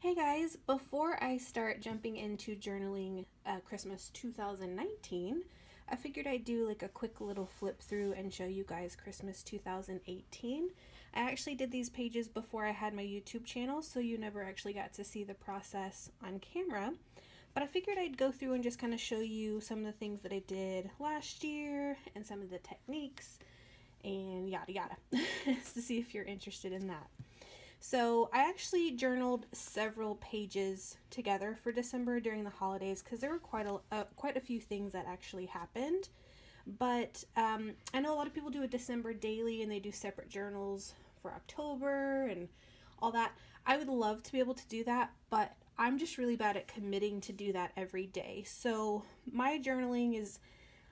Hey guys, before I start jumping into journaling Christmas 2019, I figured I'd do like a quick little flip through and show you guys Christmas 2018. I actually did these pages before I had my YouTube channel, so you never actually got to see the process on camera. But I figured I'd go through and just kind of show you some of the things that I did last year and some of the techniques and yada yada to see if you're interested in that. So I actually journaled several pages together for December during the holidays because there were quite a few things that actually happened. But I know a lot of people do a December daily and they do separate journals for October and all that. I would love to be able to do that, but I'm just really bad at committing to do that every day. So my journaling is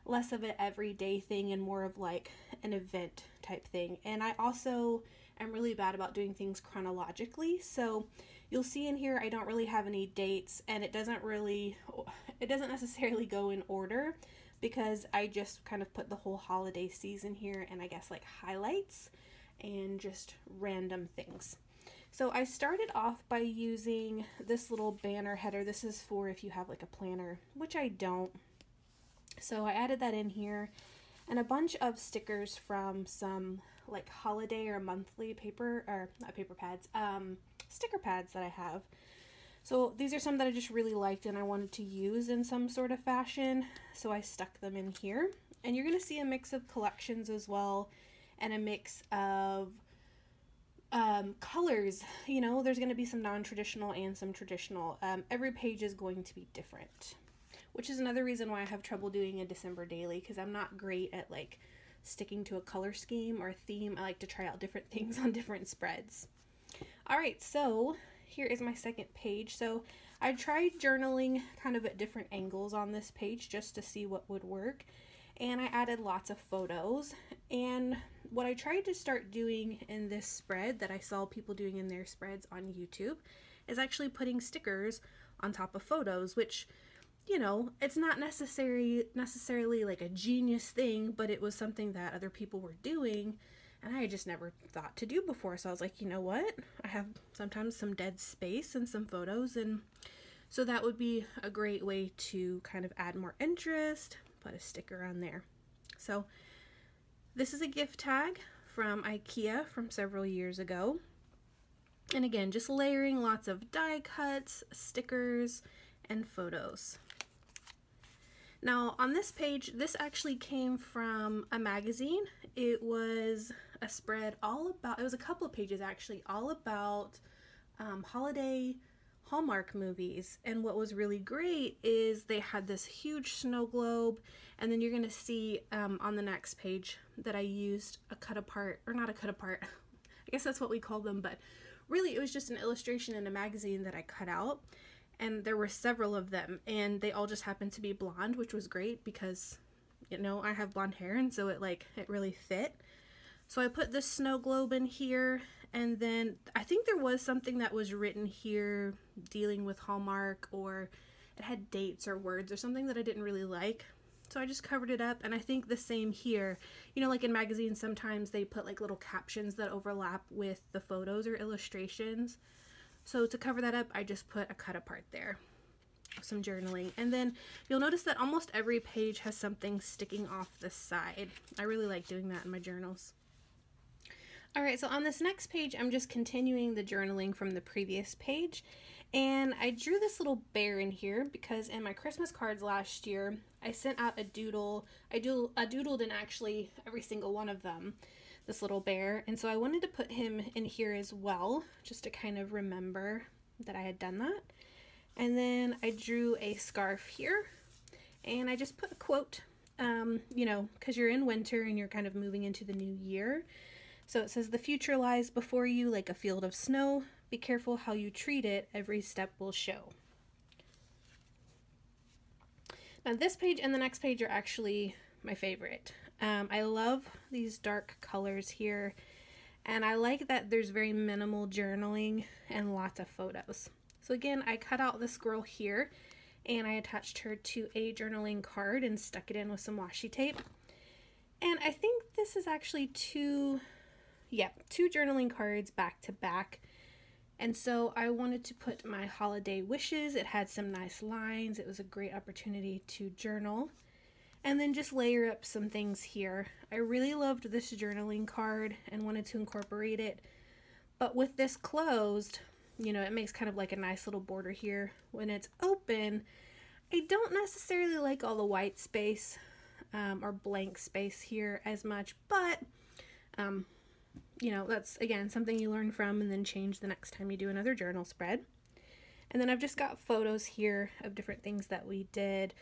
less of an everyday thing and more of like an event type thing. And I also am really bad about doing things chronologically. So you'll see in here I don't really have any dates, and it doesn't necessarily go in order because I just kind of put the whole holiday season here and I guess like highlights and just random things. So I started off by using this little banner header. This is for if you have like a planner, which I don't. So I added that in here and a bunch of stickers from some like holiday or monthly paper, or not paper pads, sticker pads that I have. So these are some that I just really liked and I wanted to use in some sort of fashion, so I stuck them in here. And you're going to see a mix of collections as well and a mix of colors. You know, there's going to be some non-traditional and some traditional. Every page is going to be different, which is another reason why I have trouble doing a December daily, because I'm not great at like sticking to a color scheme or a theme. I like to try out different things on different spreads. Alright, so here is my second page. So I tried journaling kind of at different angles on this page just to see what would work, and I added lots of photos. And what I tried to start doing in this spread that I saw people doing in their spreads on YouTube is actually putting stickers on top of photos, which, you know, it's not necessarily like a genius thing, but it was something that other people were doing and I just never thought to do before. So I was like, you know what? I have sometimes some dead space and some photos, and so that would be a great way to kind of add more interest, put a sticker on there. So this is a gift tag from IKEA from several years ago. And again, just layering lots of die cuts, stickers, and photos. Now on this page, this actually came from a magazine. It was a spread all about, it was a couple of pages actually, all about holiday Hallmark movies. And what was really great is they had this huge snow globe, and then you're going to see on the next page that I used a cut apart, or not a cut apart, I guess that's what we call them, but really it was just an illustration in a magazine that I cut out. And there were several of them, and they all just happened to be blonde, which was great because, you know, I have blonde hair, and so it really fit. So I put this snow globe in here, and then I think there was something that was written here dealing with Hallmark, or it had dates or words or something that I didn't really like. So I just covered it up, and I think the same here. You know, like in magazines, sometimes they put like little captions that overlap with the photos or illustrations. So to cover that up, I just put a cut apart there, some journaling. And then you'll notice that almost every page has something sticking off the side. I really like doing that in my journals. Alright, so on this next page, I'm just continuing the journaling from the previous page. And I drew this little bear in here because in my Christmas cards last year, I sent out a doodle. I doodled in actually every single one of them, this little bear, and so I wanted to put him in here as well, just to kind of remember that I had done that. And then I drew a scarf here, and I just put a quote, you know, because you're in winter and you're kind of moving into the new year. So it says, "The future lies before you like a field of snow. Be careful how you treat it. Every step will show." Now this page and the next page are actually my favorite. I love these dark colors here, and I like that there's very minimal journaling and lots of photos. So again, I cut out the squirrel here and I attached her to a journaling card and stuck it in with some washi tape. And I think this is actually two journaling cards back to back. And so I wanted to put my holiday wishes. It had some nice lines. It was a great opportunity to journal. And then just layer up some things here. I really loved this journaling card and wanted to incorporate it. But with this closed, you know, it makes kind of like a nice little border here. When it's open, I don't necessarily like all the white space or blank space here as much, but you know, that's again something you learn from and then change the next time you do another journal spread. And then I've just got photos here of different things that we did.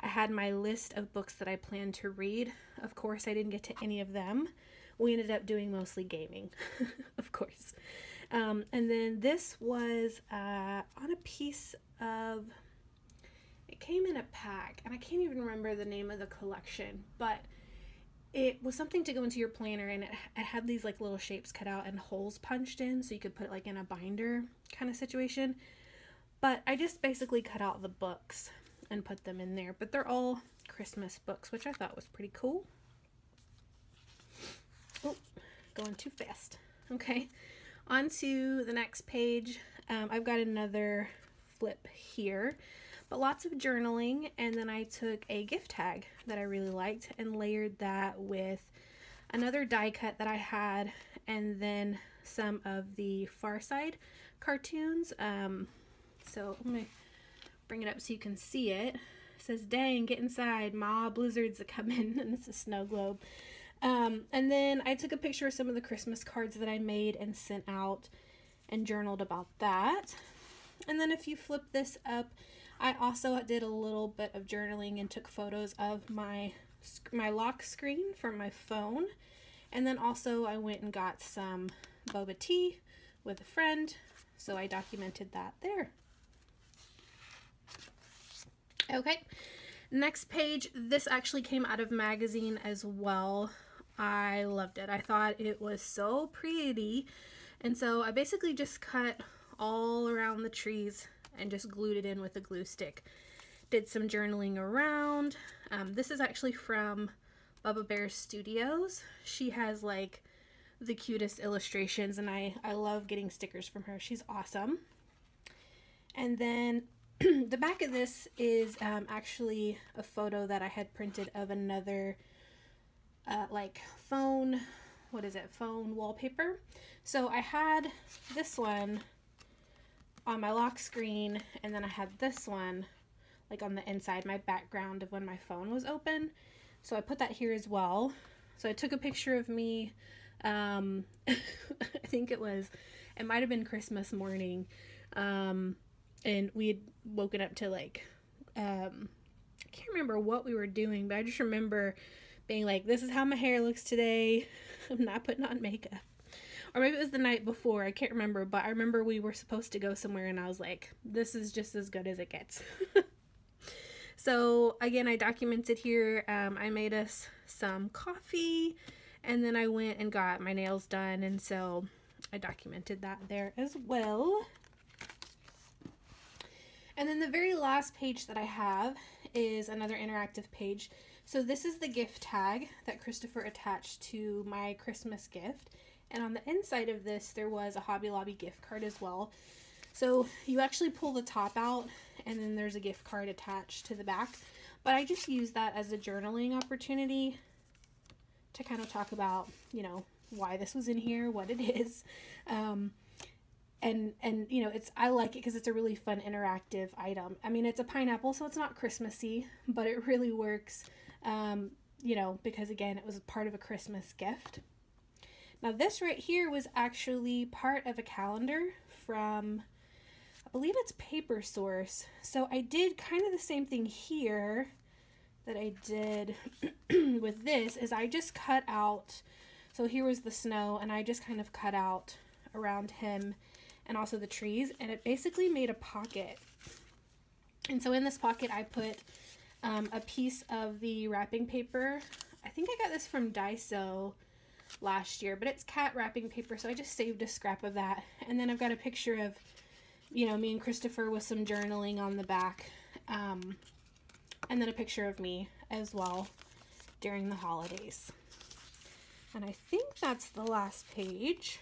I had my list of books that I planned to read. Of course, I didn't get to any of them. We ended up doing mostly gaming, of course. And then this was on a piece of, it came in a pack, and I can't even remember the name of the collection, but it was something to go into your planner, and it had these like little shapes cut out and holes punched in so you could put it like in a binder kind of situation. But I just basically cut out the books and put them in there, but they're all Christmas books, which I thought was pretty cool. Oh, going too fast. Okay, on to the next page. I've got another flip here, but lots of journaling, and then I took a gift tag that I really liked and layered that with another die cut that I had, and then some of the Far Side cartoons. So I'm gonna bring it up so you can see it. It says, "Dang, get inside, Ma, blizzards are coming," and it's a snow globe. And then I took a picture of some of the Christmas cards that I made and sent out and journaled about that. And then if you flip this up, I also did a little bit of journaling and took photos of my lock screen from my phone. And then also I went and got some boba tea with a friend, so I documented that there. Okay, next page. This actually came out of magazine as well. I loved it. I thought it was so pretty. And so I basically just cut all around the trees and just glued it in with a glue stick. Did some journaling around. This is actually from Bubba Bear Studios. She has like the cutest illustrations, and I love getting stickers from her. She's awesome. And then the back of this is actually a photo that I had printed of another like phone, what is it, phone wallpaper. So I had this one on my lock screen, and then I had this one like on the inside, my background of when my phone was open. So I put that here as well. So I took a picture of me, I think it might have been Christmas morning, and we had woken up to like, I can't remember what we were doing, but I just remember being like, this is how my hair looks today. I'm not putting on makeup. Or maybe it was the night before, I can't remember, but I remember we were supposed to go somewhere and I was like, this is just as good as it gets. So again, I documented here, I made us some coffee, and then I went and got my nails done, and so I documented that there as well. And then the very last page that I have is another interactive page. So this is the gift tag that Christopher attached to my Christmas gift. And on the inside of this, there was a Hobby Lobby gift card as well. So you actually pull the top out, and then there's a gift card attached to the back. But I just use that as a journaling opportunity to kind of talk about, you know, why this was in here, what it is. And you know, I like it because it's a really fun interactive item. I mean, it's a pineapple, so it's not Christmassy, but it really works, you know, because again, it was part of a Christmas gift. Now this right here was actually part of a calendar from, I believe it's Paper Source. So I did kind of the same thing here that I did with this, is I just cut out, so here was the snow, and I just kind of cut out around him and also the trees, and it basically made a pocket. And so in this pocket I put a piece of the wrapping paper. I think I got this from Daiso last year, but it's cat wrapping paper, so I just saved a scrap of that. And then I've got a picture of, you know, me and Christopher with some journaling on the back, and then a picture of me as well during the holidays. And I think that's the last page.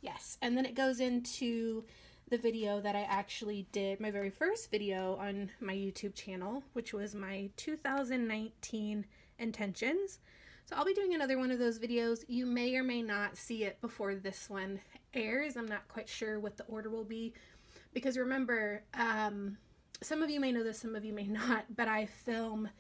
Yes, and then it goes into the video that I actually did, my very first video on my YouTube channel, which was my 2019 intentions. So I'll be doing another one of those videos. You may or may not see it before this one airs. I'm not quite sure what the order will be, because remember, some of you may know this, some of you may not, but I film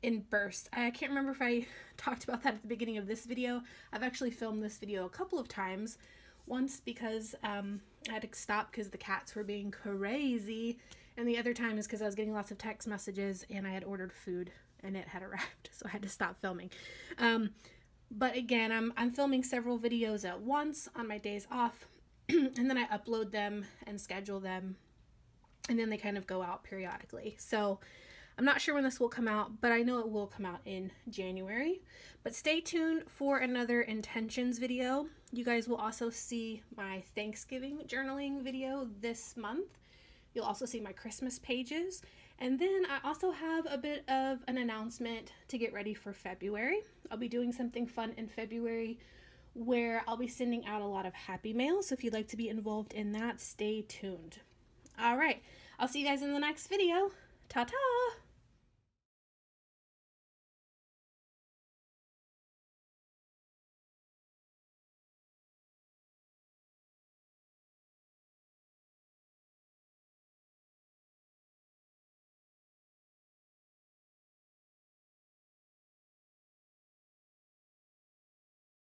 in bursts. I can't remember if I talked about that at the beginning of this video. I've actually filmed this video a couple of times. Once because I had to stop because the cats were being crazy, and the other time is because I was getting lots of text messages and I had ordered food and it had arrived, so I had to stop filming. But again, I'm filming several videos at once on my days off, and then I upload them and schedule them, and then they kind of go out periodically. So I'm not sure when this will come out, but I know it will come out in January. But stay tuned for another intentions video. You guys will also see my Thanksgiving journaling video this month. You'll also see my Christmas pages. And then I also have a bit of an announcement to get ready for February. I'll be doing something fun in February where I'll be sending out a lot of happy mail. So if you'd like to be involved in that, stay tuned. All right, I'll see you guys in the next video. Ta-ta!